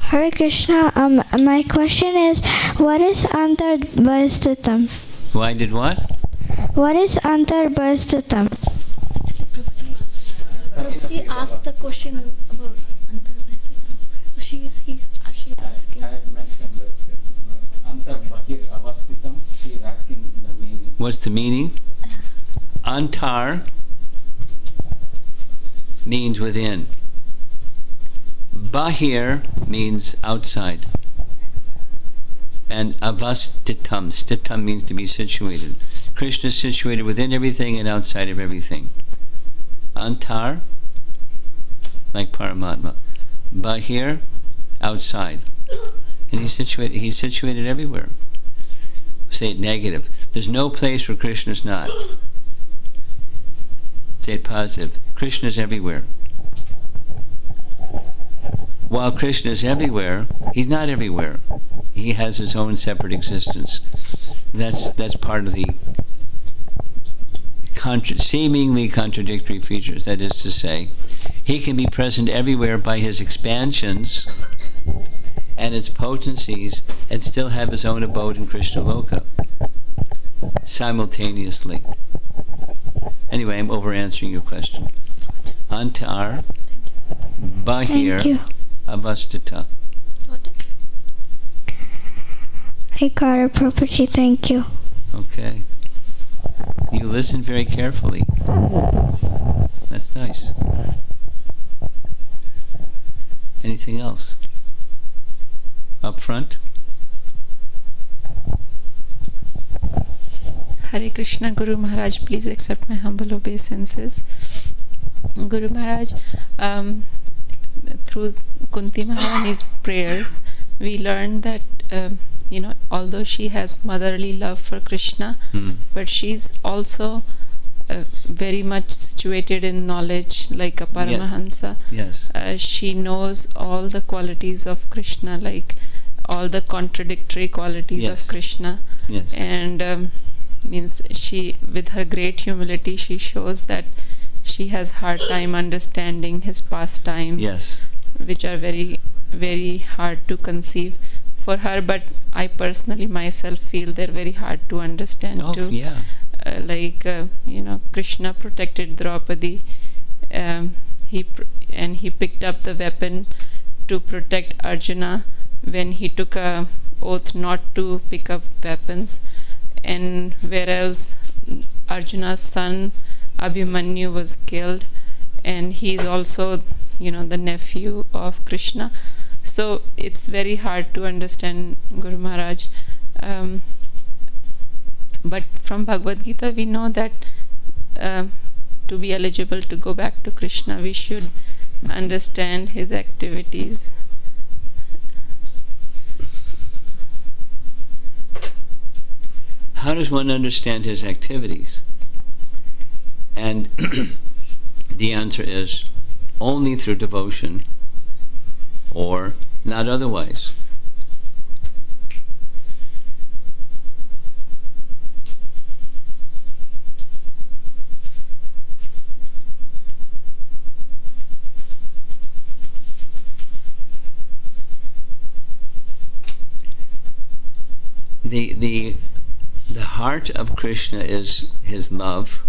Hare Krishna, my question is, what is Antarbhastatam? Why did what? What is Antarbhastatam? Prabhuji asked the question about Antarbhastatam. So she's asking. I had mentioned that Antarbhahir Avastitam, she is asking the meaning. What's the meaning? Antar means within. Bahir means outside. And avastitam, stitam means to be situated. Krishna is situated within everything and outside of everything. Antar, like Paramatma. Bahir, outside. And he's situated everywhere. Say it negative. There's no place where Krishna is not. Say it positive. Krishna is everywhere. While Krishna is everywhere, he's not everywhere. He has his own separate existence. That's part of the seemingly contradictory features. That is to say, he can be present everywhere by his expansions and its potencies and still have his own abode in Krishna Loka simultaneously. Anyway, I'm over answering your question. Antar, Bahir, Thank you. Avastita. I got it, Prabhuji. Thank you. Okay. You listen very carefully. That's nice. Anything else? Up front? Hare Krishna, Guru Maharaj, please accept my humble obeisances. Guru Maharaj, through Kunti Maharani's prayers, we learned that, although she has motherly love for Krishna, but she's also very much situated in knowledge, like a Paramahansa. Yes. She knows all the qualities of Krishna, like all the contradictory qualities Yes. of Krishna. Yes. And means she, with her great humility, she shows that she has hard time understanding his pastimes, Yes. which are very, very hard to conceive. for her, but I personally myself feel they're very hard to understand too. Yeah. Krishna protected Draupadi. He picked up the weapon to protect Arjuna when he took a oath not to pick up weapons. And whereas Arjuna's son Abhimanyu was killed, and he's also, the nephew of Krishna. So it's very hard to understand, Guru Maharaj. But from Bhagavad Gita we know that to be eligible to go back to Krishna, we should understand his activities. How does one understand his activities? And the answer is only through devotion, or not otherwise. The heart of Krishna is his love,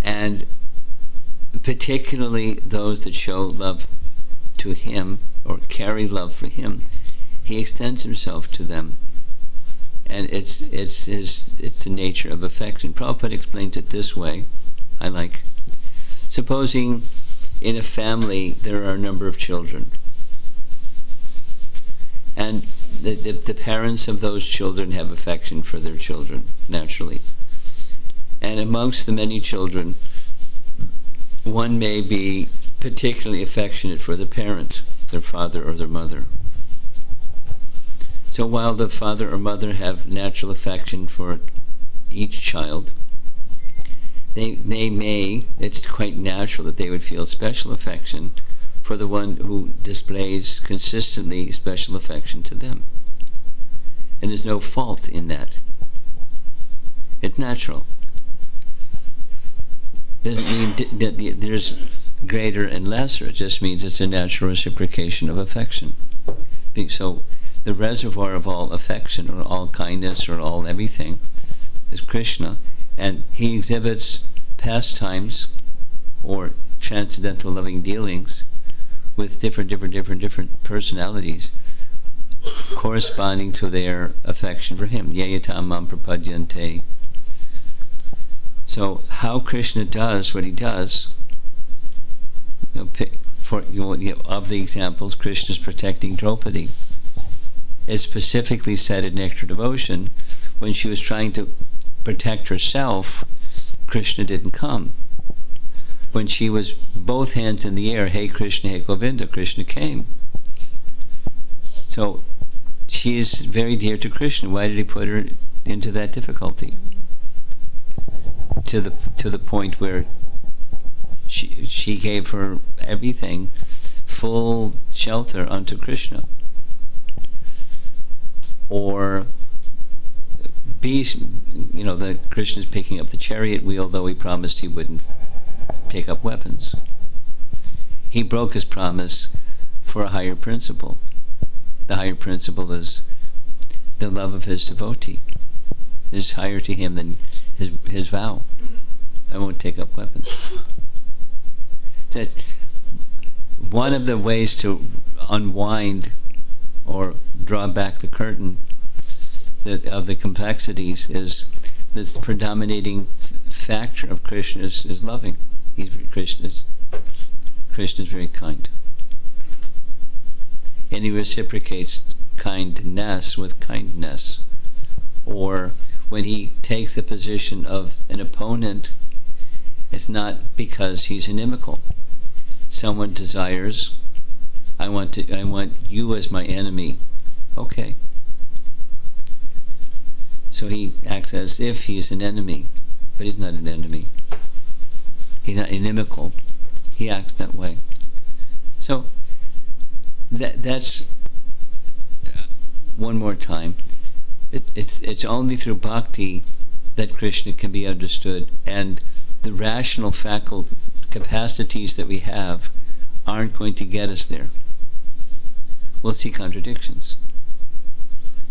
and particularly those that show love to him or carry love for him, he extends himself to them, and it's the nature of affection. Prabhupada explains it this way. Supposing in a family there are a number of children, and the parents of those children have affection for their children, naturally. And amongst the many children, one may be particularly affectionate for the parent, their father or their mother. So while the father or mother have natural affection for each child, they may, it's quite natural that they would feel special affection for the one who displays consistently special affection to them. And there's no fault in that. It's natural. Doesn't mean that there's greater and lesser. It just means it's a natural reciprocation of affection. So the reservoir of all affection, or all kindness, or all everything, is Krishna. And he exhibits pastimes or transcendental loving dealings with different personalities corresponding to their affection for him. Yayatam mam prapadyante. So how Krishna does what he does, of the examples, Krishna's protecting Draupadi. It's specifically said in Nectar Devotion, when she was trying to protect herself, Krishna didn't come. When she was both hands in the air, Hey Krishna, Hey Govinda, Krishna came. So she is very dear to Krishna. Why did he put her into that difficulty? To the point where she gave her everything, full shelter unto Krishna. Or that Krishna's picking up the chariot wheel, though he promised he wouldn't pick up weapons. He broke his promise for a higher principle. The higher principle is the love of his devotee is higher to him than his vow. I won't take up weapons. That's one of the ways to unwind or draw back the curtain of the complexities is this predominating factor of Krishna is loving. Krishna's very kind. And he reciprocates kindness with kindness. Or when he takes the position of an opponent, it's not because he's inimical. Someone desires, I want you as my enemy. Okay. So he acts as if he's an enemy, but he's not an enemy. He's not inimical. He acts that way. So that's one more time. It's only through bhakti that Krishna can be understood, and the rational capacities that we have aren't going to get us there. we'll see contradictions.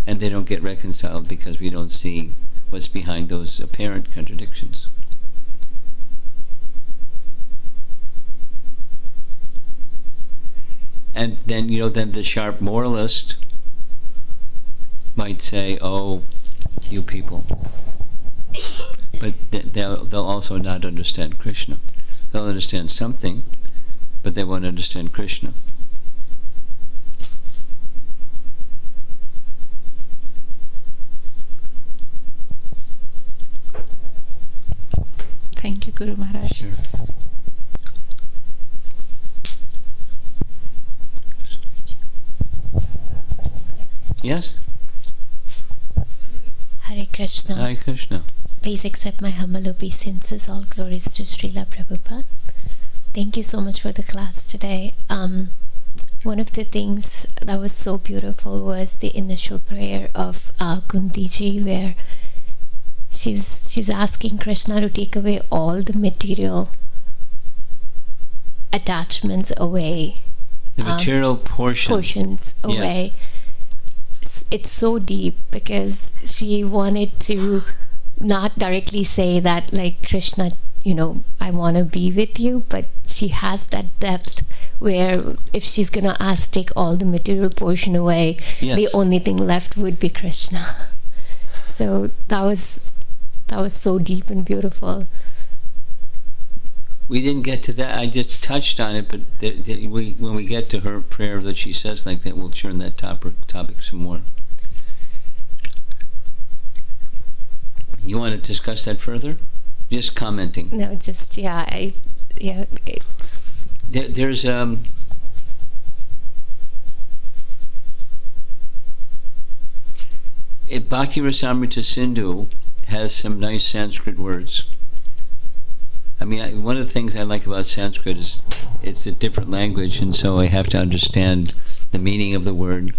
And they don't get reconciled because we don't see what's behind those apparent contradictions. And then, then the sharp moralist might say, oh, you people. But they'll also not understand Krishna. They'll understand something, but they won't understand Krishna. Thank you, Guru Maharaj. Sure. Yes? Hare Krishna. Hare Krishna. Please accept my humble obeisances. All glories to Srila Prabhupada. Thank you so much for the class today. One of the things that was so beautiful was the initial prayer of Kunti ji, where she's asking Krishna to take away all the material attachments away. The material portions away. Yes. It's so deep because she wanted to not directly say that, like, Krishna, I want to be with you, but she has that depth where if she's going to ask, take all the material portion away, yes, the only thing left would be Krishna. So that was so deep and beautiful. We didn't get to that. I just touched on it, but when we get to her prayer that she says like that, we'll turn that topic some more. You want to discuss that further? Just commenting. No, just, it's... There's Bhakti Rasamrita Sindhu has some nice Sanskrit words. I mean, one of the things I like about Sanskrit is it's a different language, and so I have to understand the meaning of the word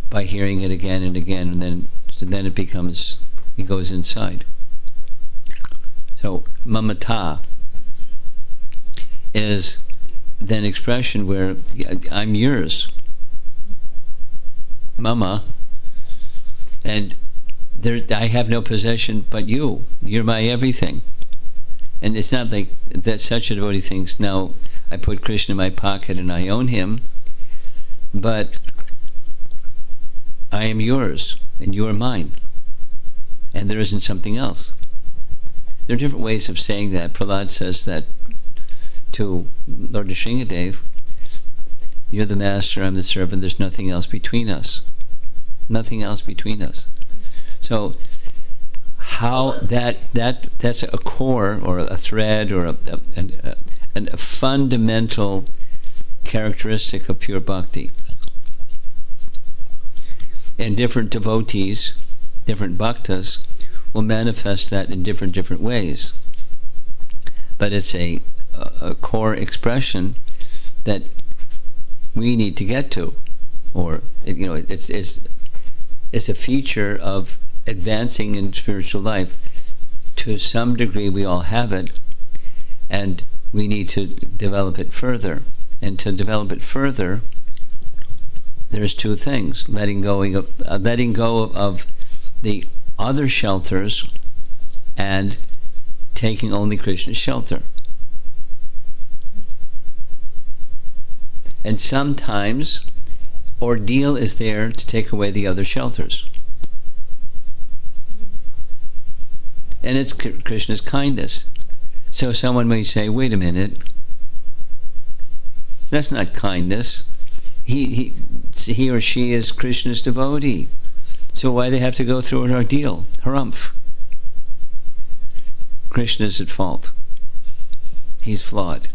by hearing it again and again, and then it goes inside. So mamata is then expression where I'm yours, mama, and I have no possession but you. You're my everything. And it's not like that such a devotee thinks, now I put Krishna in my pocket and I own him, but I am yours and you are mine. And there isn't something else. There are different ways of saying that. Prahlad says that to Lord Nrsingadev, you're the master, I'm the servant, there's nothing else between us. Nothing else between us. So how that's a core or a thread or a fundamental characteristic of pure bhakti. And different devotees, different bhaktas, will manifest that in different ways. But it's a core expression that we need to get to, or it's a feature of advancing in spiritual life. To some degree we all have it, and we need to develop it further. And to develop it further, there's two things: letting go of the other shelters and taking only Krishna's shelter. And sometimes ordeal is there to take away the other shelters. And it's Krishna's kindness. So someone may say, wait a minute, that's not kindness. He or she is Krishna's devotee. So why they have to go through an ordeal? Harumph. Krishna's at fault. He's flawed.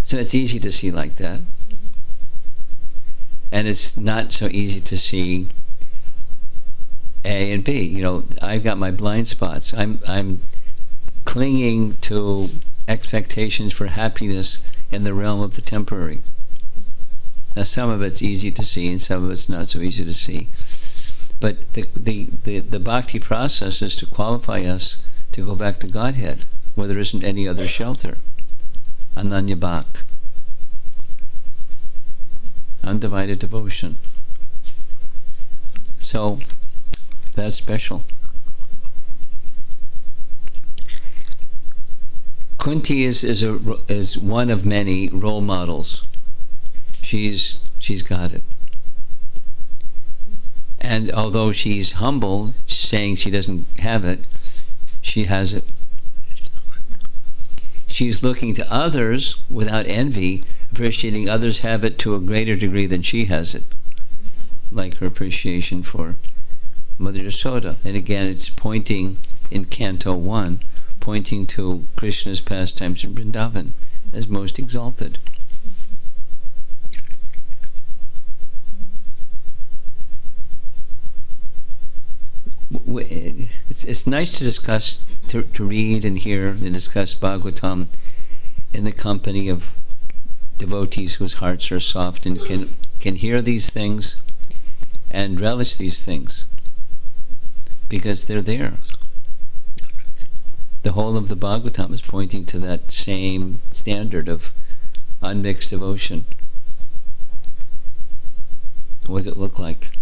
So it's easy to see like that. And it's not so easy to see A and B. I've got my blind spots. I'm clinging to expectations for happiness in the realm of the temporary. Now some of it's easy to see and some of it's not so easy to see. But the bhakti process is to qualify us to go back to Godhead, where there isn't any other shelter. Ananya Bhak. undivided devotion. So that's special. Kunti is one of many role models. She's got it. And although she's humble, saying she doesn't have it, she has it. She's looking to others without envy, appreciating others have it to a greater degree than she has it. Like her appreciation for Mother Yasoda. And again, it's pointing in Canto 1, pointing to Krishna's pastimes in Vrindavan as most exalted. It's nice to discuss, to read and hear and discuss Bhagavatam in the company of devotees whose hearts are soft and can hear these things and relish these things because they're there. The whole of the Bhagavatam is pointing to that same standard of unmixed devotion. What does it look like?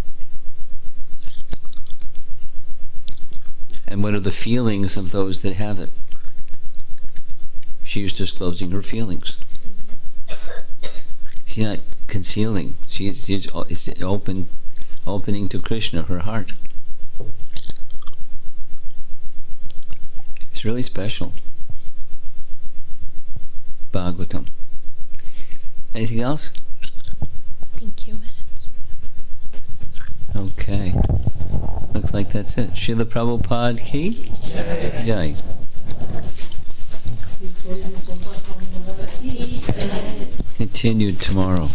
And what are the feelings of those that have it? She's disclosing her feelings. She's not concealing. She's opening to Krishna her heart. It's really special. Bhagavatam. Anything else? Thank you. Okay. Looks like that's it. Srila Prabhupada ki Jai. Continued tomorrow.